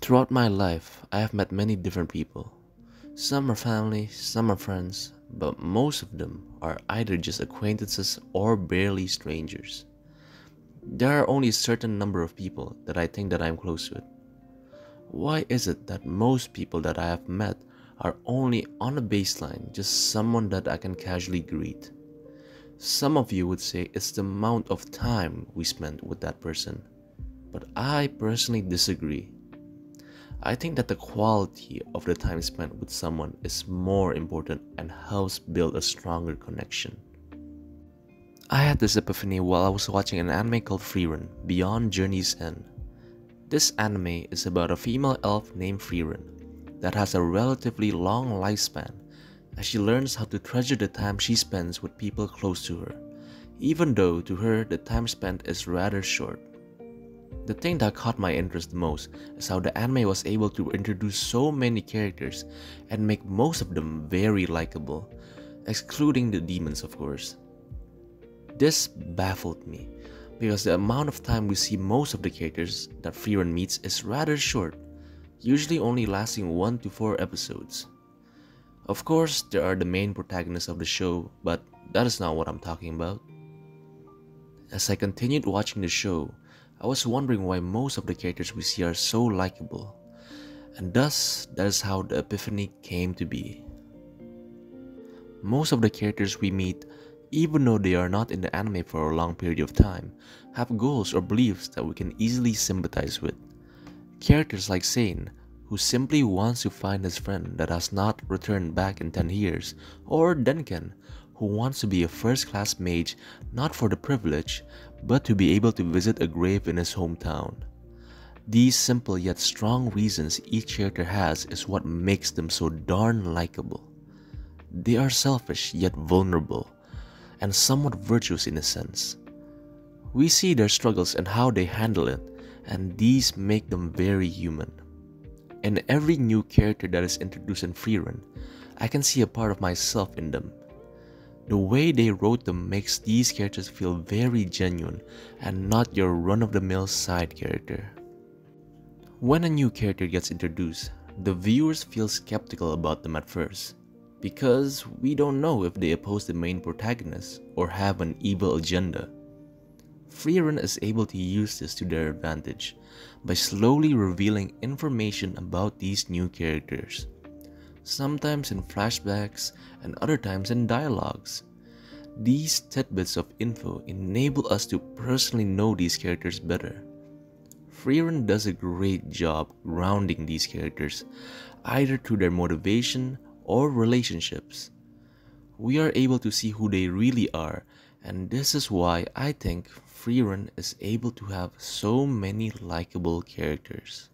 Throughout my life, I have met many different people. Some are family, some are friends, but most of them are either just acquaintances or barely strangers. There are only a certain number of people that I think that I'm close with. Why is it that most people that I have met are only on a baseline, just someone that I can casually greet? Some of you would say it's the amount of time we spend with that person, but I personally disagree. I think that the quality of the time spent with someone is more important and helps build a stronger connection. I had this epiphany while I was watching an anime called Frieren, Beyond Journey's End. This anime is about a female elf named Frieren that has a relatively long lifespan as she learns how to treasure the time she spends with people close to her, even though to her the time spent is rather short. The thing that caught my interest the most is how the anime was able to introduce so many characters and make most of them very likable, excluding the demons of course. This baffled me, because the amount of time we see most of the characters that Frieren meets is rather short, usually only lasting 1 to 4 episodes. Of course, there are the main protagonists of the show, but that is not what I'm talking about. As I continued watching the show, I was wondering why most of the characters we see are so likable, and thus that is how the epiphany came to be. Most of the characters we meet, even though they are not in the anime for a long period of time, have goals or beliefs that we can easily sympathize with. Characters like Sane, who simply wants to find his friend that has not returned back in 10 years, or Denken, who wants to be a first-class mage not for the privilege, but to be able to visit a grave in his hometown. These simple yet strong reasons each character has is what makes them so darn likable. They are selfish yet vulnerable, and somewhat virtuous in a sense. We see their struggles and how they handle it, and these make them very human. In every new character that is introduced in Frieren, I can see a part of myself in them. The way they wrote them makes these characters feel very genuine and not your run-of-the-mill side character. When a new character gets introduced, the viewers feel skeptical about them at first, because we don't know if they oppose the main protagonist or have an evil agenda. Frieren is able to use this to their advantage by slowly revealing information about these new characters, sometimes in flashbacks and other times in dialogues. These tidbits of info enable us to personally know these characters better. Frieren does a great job grounding these characters, either through their motivation or relationships. We are able to see who they really are, and this is why I think Frieren is able to have so many likable characters.